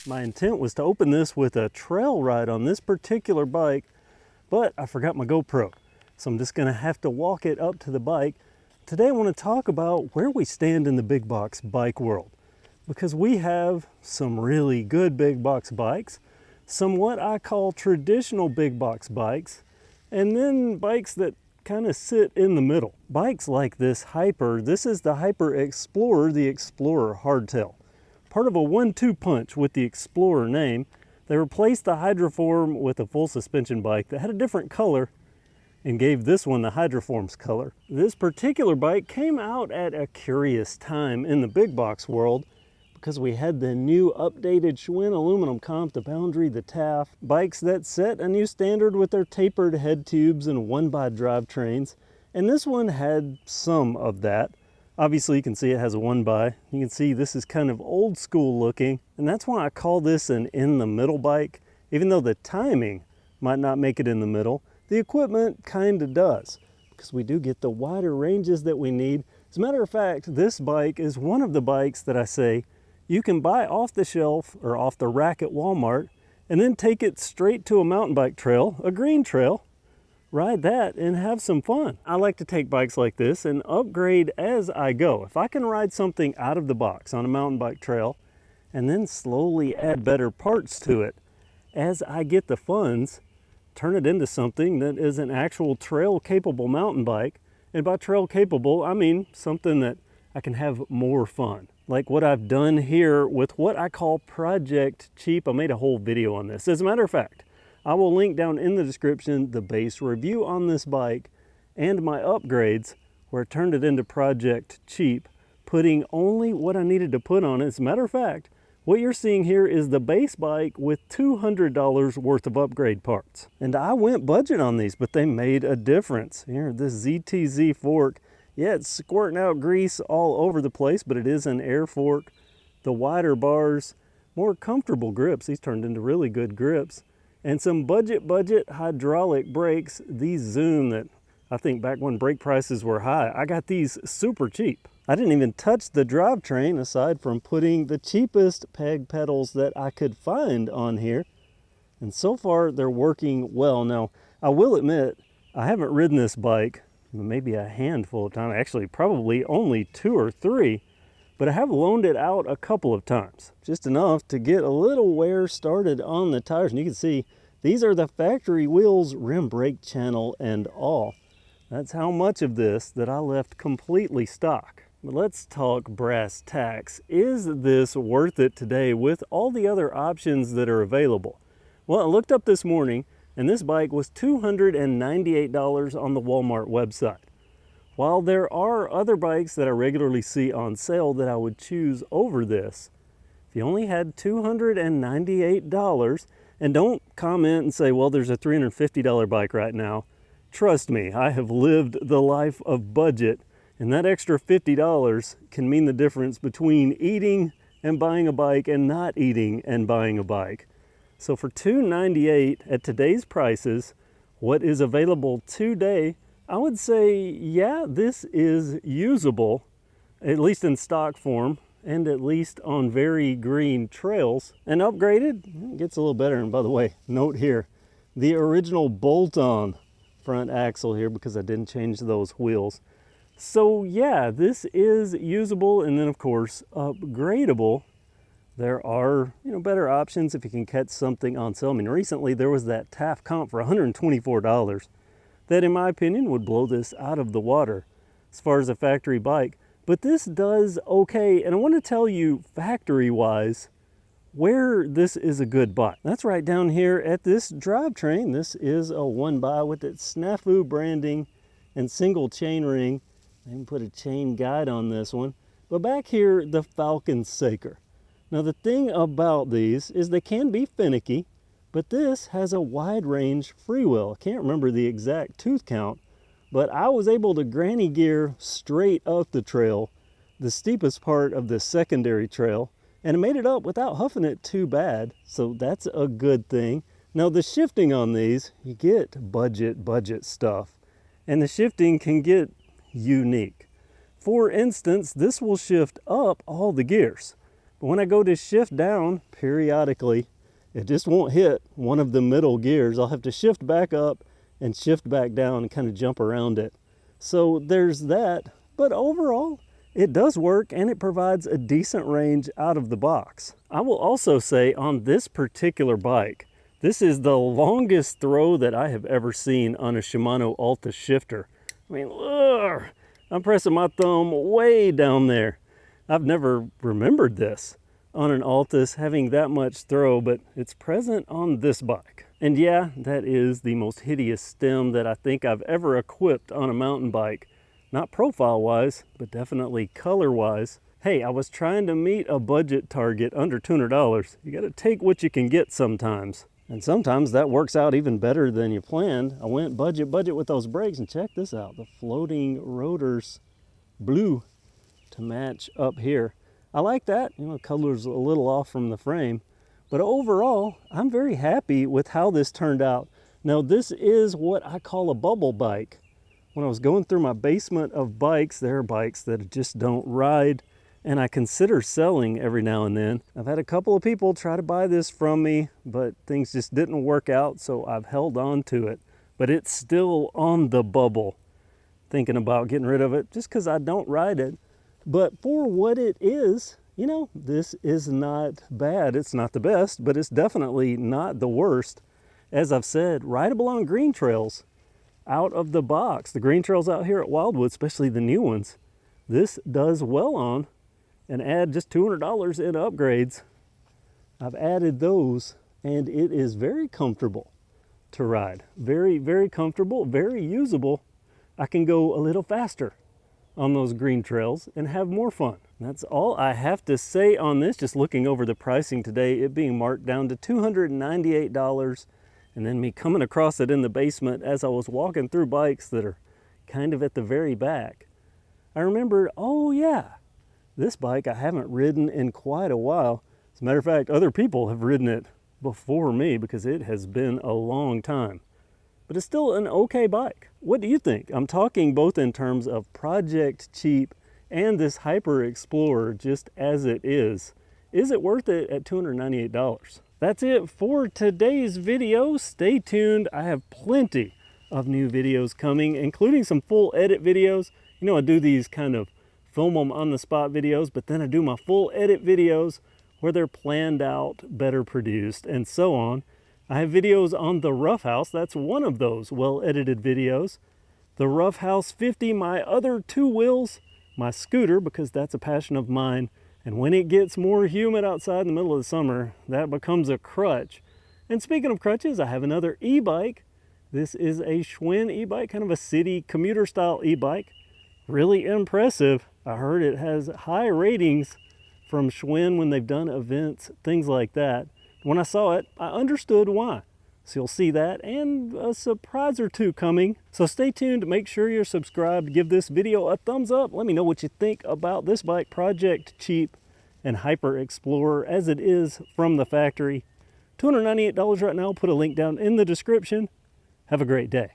My intent was to open this with a trail ride on this particular bike, but I forgot my GoPro. So I'm just gonna have to walk it up to the bike. Today I wanna talk about where we stand in the big box bike world, because we have some really good big box bikes, some what I call traditional big box bikes, and then bikes that kind of sit in the middle. Bikes like this this is the Hyper Explorer, the Explorer Hardtail. Part of a 1-2 punch with the Explorer name, they replaced the Hydroform with a full suspension bike that had a different color and gave this one the Hydroform's color. This particular bike came out at a curious time in the big box world because we had the new updated Schwinn aluminum comp, the Boundary, the Taft, bikes that set a new standard with their tapered head tubes and 1x drivetrains. And this one had some of that. Obviously you can see it has a 1x. You can see this is kind of old school looking, and that's why I call this an in the middle bike. Even though the timing might not make it in the middle, the equipment kind of does, because we do get the wider ranges that we need. As a matter of fact, this bike is one of the bikes that I say you can buy off the shelf or off the rack at Walmart and then take it straight to a mountain bike trail, a green trail, ride that and have some fun. I like to take bikes like this and upgrade as I go. If I can ride something out of the box on a mountain bike trail and then slowly add better parts to it as I get the funds, turn it into something that is an actual trail capable mountain bike. And by trail capable, I mean something that I can have more fun. Like what I've done here with what I call Project Cheap. I made a whole video on this. As a matter of fact, I will link down in the description the base review on this bike and my upgrades where I turned it into Project Cheap, putting only what I needed to put on it. As a matter of fact, what you're seeing here is the base bike with $200 worth of upgrade parts. And I went budget on these, but they made a difference. Here, this ZTZ fork, yeah, it's squirting out grease all over the place, but it is an air fork. The wider bars, more comfortable grips. These turned into really good grips. And some budget hydraulic brakes. These Zoom that I think back when brake prices were high, I got these super cheap. I didn't even touch the drivetrain aside from putting the cheapest peg pedals that I could find on here. And so far they're working well. Now, I will admit, I haven't ridden this bike maybe a handful of times, actually probably only 2 or 3, but I have loaned it out a couple of times, just enough to get a little wear started on the tires. And you can see these are the factory wheels, rim brake channel and all. That's how much of this that I left completely stock. But let's talk brass tacks. Is this worth it today with all the other options that are available? Well, I looked up this morning and this bike was $298 on the Walmart website. While there are other bikes that I regularly see on sale that I would choose over this, if you only had $298, and don't comment and say, well, there's a $350 bike right now. Trust me, I have lived the life of budget, and that extra $50 can mean the difference between eating and buying a bike and not eating and buying a bike. So for $298 at today's prices, what is available today, I would say, yeah, this is usable, at least in stock form, and at least on very green trails. And upgraded, it gets a little better. And by the way, note here, the original bolt-on front axle here, because I didn't change those wheels. So yeah, this is usable, and then of course, upgradable. There are, better options if you can catch something on sale. I mean, recently there was that Taft comp for $124 that, in my opinion, would blow this out of the water as far as a factory bike. But this does okay, and I want to tell you factory-wise where this is a good bike. That's right down here at this drivetrain. This is a 1x with its snafu branding and single chain ring. I can put a chain guide on this one. But back here, the Falcon Saker. Now the thing about these is they can be finicky, but this has a wide range freewheel. I can't remember the exact tooth count, but I was able to granny gear straight up the trail, the steepest part of the secondary trail, and I made it up without huffing it too bad, so that's a good thing. Now the shifting on these, you get budget stuff, and the shifting can get unique. For instance, this will shift up all the gears. But when I go to shift down periodically, it just won't hit one of the middle gears. I'll have to shift back up and shift back down and kind of jump around it. So there's that, but overall, it does work and it provides a decent range out of the box. I will also say on this particular bike, this is the longest throw that I have ever seen on a Shimano Alta shifter. I mean, ugh, I'm pressing my thumb way down there. I've never remembered this on an Altus having that much throw, but it's present on this bike. And yeah, that is the most hideous stem that I think I've ever equipped on a mountain bike. Not profile-wise, but definitely color-wise. Hey, I was trying to meet a budget target under $200. You gotta take what you can get sometimes. And sometimes that works out even better than you planned. I went budget with those brakes, and check this out. The floating rotors blue to match up here. I like that. You know, the color's a little off from the frame. But overall, I'm very happy with how this turned out. Now, this is what I call a bubble bike. When I was going through my basement of bikes, there are bikes that just don't ride, and I consider selling every now and then. I've had a couple of people try to buy this from me, but things just didn't work out, so I've held on to it. But it's still on the bubble. Thinking about getting rid of it just because I don't ride it. But for what it is, you know, this is not bad. It's not the best, but it's definitely not the worst. As I've said, rideable on green trails out of the box. The green trails out here at Wildwood, especially the new ones, this does well on. And add just $200 in upgrades. I've added those, and it is very comfortable to ride. Very, very comfortable, very usable. I can go a little faster on those green trails and have more fun. That's all I have to say on this. Just looking over the pricing today, it being marked down to $298, and then me coming across it in the basement as I was walking through bikes that are kind of at the very back. I remembered, oh yeah, this bike I haven't ridden in quite a while. As a matter of fact, other people have ridden it before me because it has been a long time. But it's still an okay bike. What do you think? I'm talking both in terms of project cheap and this Hyper Explorer just as it is. Is it worth it at $298? That's it for today's video. Stay tuned. I have plenty of new videos coming, including some full edit videos. You know, I do these kind of film them on the spot videos, but then I do my full edit videos where they're planned out, better produced, and so on. I have videos on the Rough House. That's one of those well-edited videos. The Rough House 50, my other two wheels, my scooter, because that's a passion of mine. And when it gets more humid outside in the middle of the summer, that becomes a crutch. And speaking of crutches, I have another e-bike. This is a Schwinn e-bike, kind of a city commuter style e-bike. Really impressive. I heard it has high ratings from Schwinn when they've done events, things like that. When I saw it, I understood why. So you'll see that and a surprise or two coming. So stay tuned, make sure you're subscribed, give this video a thumbs up. Let me know what you think about this bike, project cheap and Hyper Explorer as it is from the factory. $298 right now, put a link down in the description. Have a great day.